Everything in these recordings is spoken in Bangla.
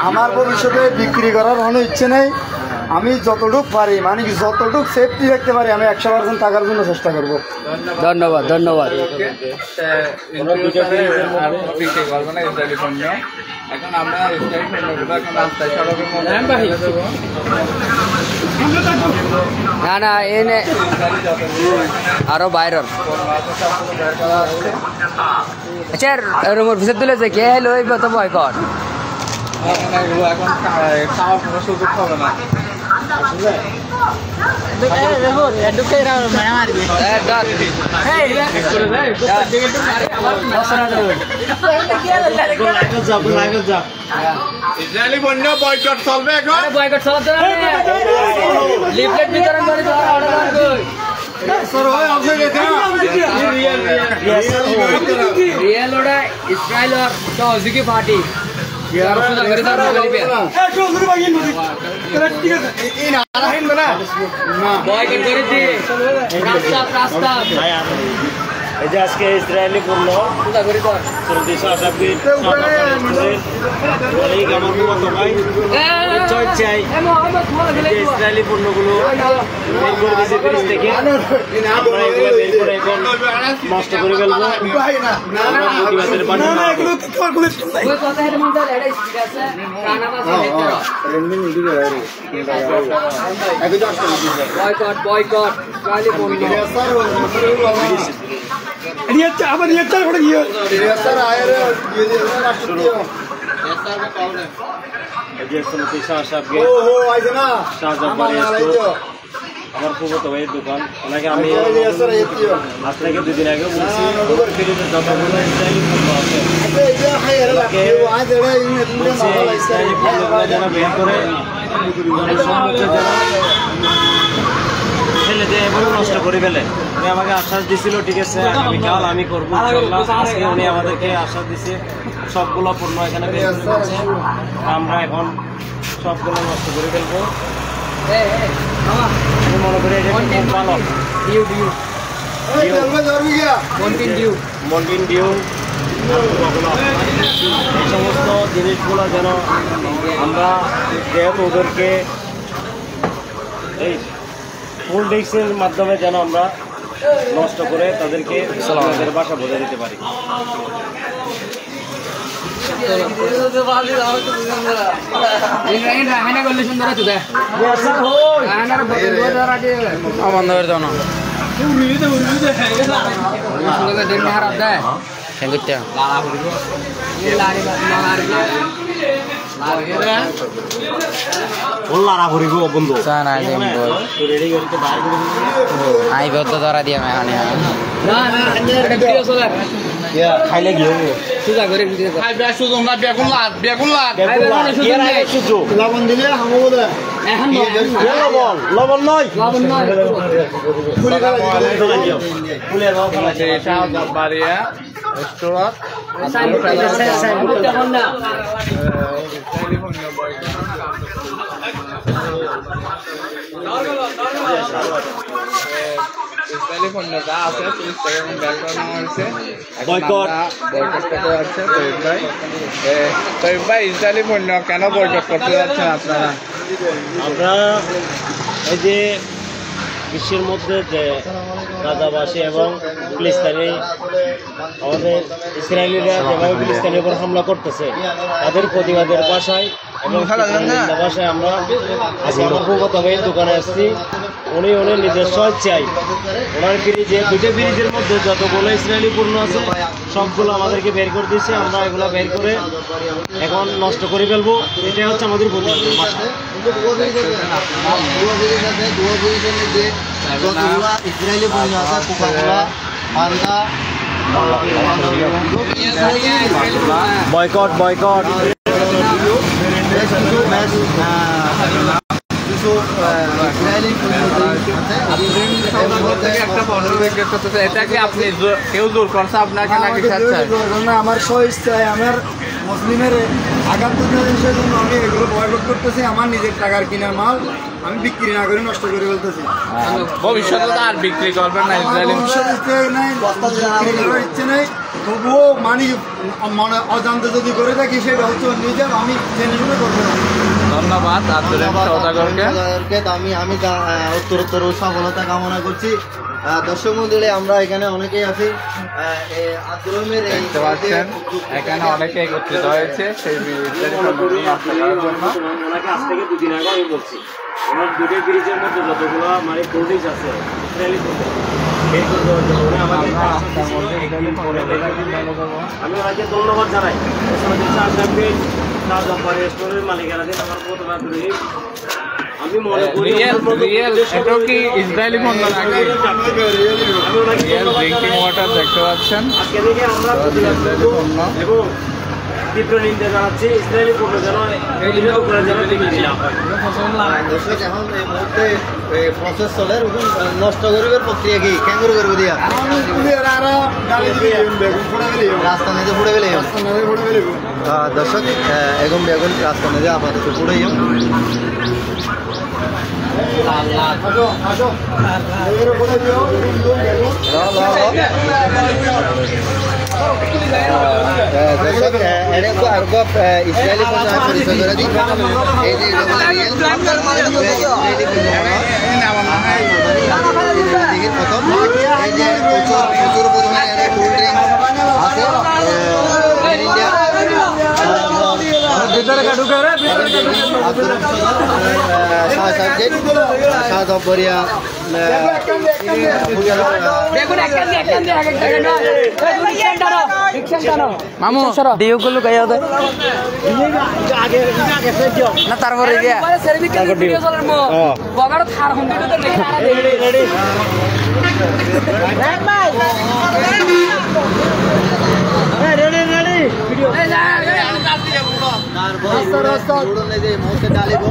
আমার ভবিষ্যতে বিক্রি করার কোনো ইচ্ছে নেই। আমি যতটুকু পারি মানে যতটুকু সেফটি রাখতে পারি আমি 100% থাকার জন্য চেষ্টা করব। ধন্যবাদ ধন্যবাদ। এখন আমরা রাস্তায় সড়কের মধ্যে না না এনে আরো বাইরের আচ্ছা রুমের ভিতর তুলেছে কে হলো এই তো বয়কট এখন খাওয়ার কোনো সুযোগ হবে না। ইসরায়েলি পণ্য বয়কট চলবে এখন। বয়কট চলতে লিফলেট বিতরণ করে রিয়েল ওটা ইসরায়েল और सऊदी की पार्टी বয়কট করেছি প্রস্তাব এই যে আজকে ইসরায়েলি পণ্য সৌদি শাসকের চাই ইসরায়েলি পণ্যগুলো বের করে দিয়েছে ফ্রিজ থেকে আমরা এগুলো বের করে এখন নষ্ট করে ফেলবো। প্রতিবাদের বয়কট আবার রিয়াচার করে গিয়ে রিয়াচার আয়ের আমার ফুফতো ভাইয়ের দোকান ওনাকে আমি আজ থেকে 2 দিন আগে বলছি যতগুলো ইসরায়েলি পণ্য আছে যেন বের করে ফেলে দেয় এবং নষ্ট করে ফেলে। উনি আমাকে আশ্বাস দিছিল ঠিক আছে আগামীকাল আমি করবো। আজকে উনি আমাদেরকে আশ্বাস দিছে সবগুলো পণ্য এখানে বের করে ফেলছে, আমরা এখন সবগুলো নষ্ট করে ফেলবো। আমি মনে করি এটা খুব ভালো। মন্টিন ডিউ এই সমস্ত জিনিসগুলো যেন আমরা যেহেতু ওদেরকে এই ফুল ডিস্কের মাধ্যমে যেন আমরা নষ্ট করে তাদেরকে আমাদের ভাষা বোঝা দিতে পারি। খাইলে কি হবে লবণ দিলে লবণ নয় ইসরায়েলি পণ্য যা আছে 30 টাকা এবং ব্যাগ করানো হয়েছে। বয়কট করতে যাচ্ছে তৈব ভাই ইসরায়েলি পণ্য কেন বয়কট করতে যাচ্ছেন আপনারা? আমরা এই যে বিশ্বের মধ্যে যে গাজাবাসী এবং ফিলিস্তিনি আমাদের ইসরায়েলিরা যেভাবে ফিলিস্তিনের উপর হামলা করতেছে তাদের প্রতিবাদের ভাষায় এবং ভাষায় আমরা আজকে আমার ফুফতো ভাইয়ের দোকানে আসছি। উনি নিজের স্বেচ্ছায় ওনার ফ্রিজে 2টা ফ্রিজের মধ্যে যতগুলো ইসরায়েলি পণ্য আছে সবগুলো আমাদেরকে বের করে দিয়েছে। আমরা এগুলো বের করে এখন নষ্ট করে ফেলবো। এটাই হচ্ছে আমাদের প্রতিবাদের ভাষা। ইসরায়েলি পণ্য আছে কোকাকোলা ফান্টা বয়কট বয়কট এটাকে আপনি কেউ জোর করছে আপনাকে নাকি? আমার স্বইচ্ছায় আমার মুসলিমের আঘাত জন্য আমি এগুলো বয়কট করতেছি। আমার নিজের টাকার কিনা মাল আমি বিক্রি না করে নষ্ট করে ফেলতেছি। ভবিষ্যতে আর বিক্রি করবেন না ইসরায়েলি? ভবিষ্যতে নাই, বিক্রি করার ইচ্ছে নেই। তবুও মানে অজান্তে যদি করে থাকি সেটা হচ্ছে নিজের, আমি জেনে শুনে করবো না। ধন্যবাদ আব্দুল সওদাগরকে। আমি উত্তরোত্তর সফলতা কামনা করছি। দর্শক মন্ডলী, আমরা এখানে অনেকেই আছি। আব্দুল রহিমের দেখতে পাচ্ছেন এখানে অনেকে একত্রিত হয়েছে সেই নষ্ট করার জন্য। ওনাকে আজ থেকে 2 দিন আগে আমি বলছি, ওনার দুটো ব্রিজের মধ্যে যতগুলো মানে প্রোডিউস আছে ইসরায়েলি আমি ওনাকে ধন্যবাদ জানাই। মালিকেরা দিন আমার প্রতিবাদ করি। আমি মনে করি এটাও কি ইসরায়েলি পণ্য নাকি? ড্রিঙ্কিং ওয়াটার দেখতে পাচ্ছেন। আজকে থেকে আমরা এবং তীব্র নিন্দা জানাচ্ছি ইসরায়েলি পণ্য যেন দর্শক এখন এই মুহূর্তে প্রসেস চলে, নষ্ট করিবার প্রক্রিয়া কি কেন করবো দিয়া রাস্তা নিতে ফুড়ে গেলে দর্শক এখন বেগুন রাস্তা নিতে আপাতত ফুড়ে ইসরায়েলি পরিচয় করে দিই। এই যে প্রথম এই যে প্রচুর পরিমাণে কোল্ড ড্রিঙ্ক আছে মামু ডিউ গুলো গাই হবে না তারপরে গিয়া বগাড় থার হন্দিটো তো দেখে আরা রেডি ভিডিও এই যা রাস্তা যে মুহূর্তে ডালিব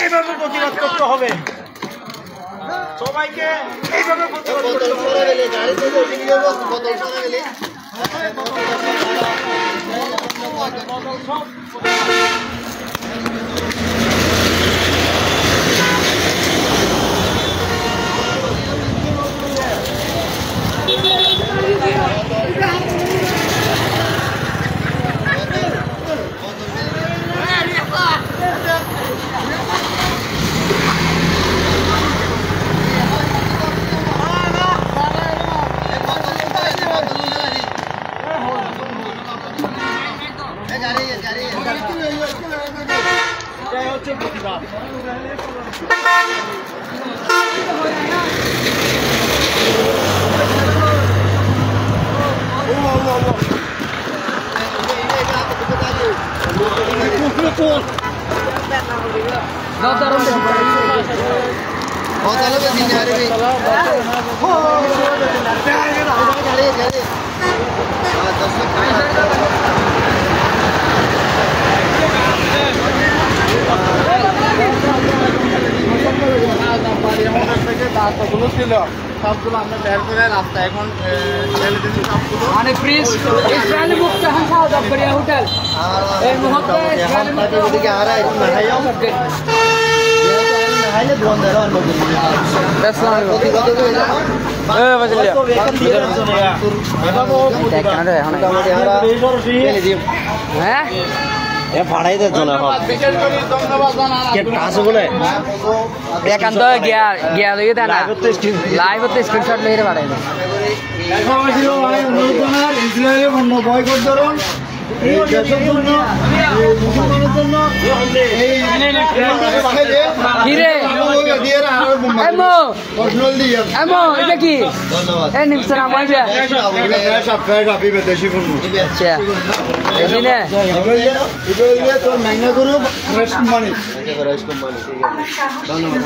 এইভাবে প্রতিবাদ করতে হবে, সবাইকে এইভাবে প্রতিবাদ করতে হচ্ছে প্রতিবাদ। রাস্তাগুলো ছিল সবগুলো আমরা বের করে রাস্তা এখন ছেড়ে দিচ্ছি সবগুলো। মানে ফ্রিজ ইসরায়েলি মুক্ত এখন খাওয়া দাওয়া করিয়া হোটেল এই মুহূর্তে ইসরায়েলি মুক্ত ওদিকে আর নাহাইলে দোয়ান দেওয়া হ্যাঁ ভাড়াই দিত না বলে একান্ত গিয়া গিয়া লইয়ে দেয় না লাইভ হতে স্ক্রিনশট লইয়ে বাড়াই দেয় ইসরায়েলের পণ্য বয়কট করুন। এই দেশের জন্য মুসলমানের জন্য এটা কি নিমসার আমার দেশি পণ্য আচ্ছা এদিনে তোর ম্যাঙ্গা করু ফ্রেশ কোম্পানি। ধন্যবাদ।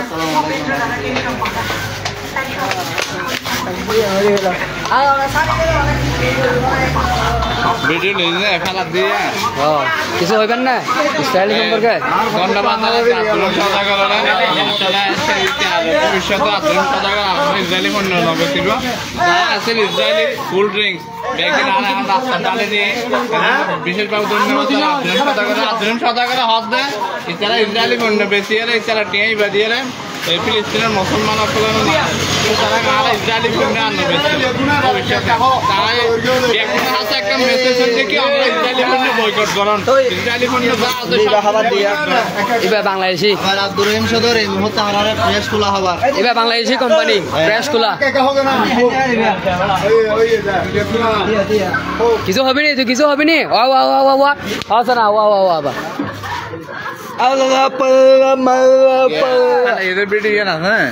ভিডিও নিয়ে ফেলা দিয়ে কিছু হইবেন না ইসরায়েলি সম্পর্কে ধন্যবাদ ভবিষ্যতে আন্দোলন সদাগর ইসরায়েলি পণ্য নবে ছিল আছে ইসরায়েলি কোল্ড ড্রিঙ্কস ব্যাগিন আর রাস্তা ডালে দিয়ে বিশেষভাবে ধন্যবাদ আন্দোলন সদাগর হদ দেয় ইতারা ইসরায়েলি পণ্য বেশি এলে ইতারা টিয়াই বাদিয়ে এই ফিলিস্তিনের মুসলমান তারা ইসরায়েলি পণ্য আনবে তাই আছে একটা মেসেজ হচ্ছে কি আমরা ইসরায়েলি পণ্য বয়কট করুন ইসরায়েলি পণ্য এবার বাংলাদেশি আব্দুর রহিম সদর এই মুহূর্তে আমার প্রেস খোলা হবার এবার বাংলাদেশি কোম্পানি প্রেস খোলা কিছু হবে নি তুই কিছু হবে নি আসা না আবার এদের ভিডিও না হ্যাঁ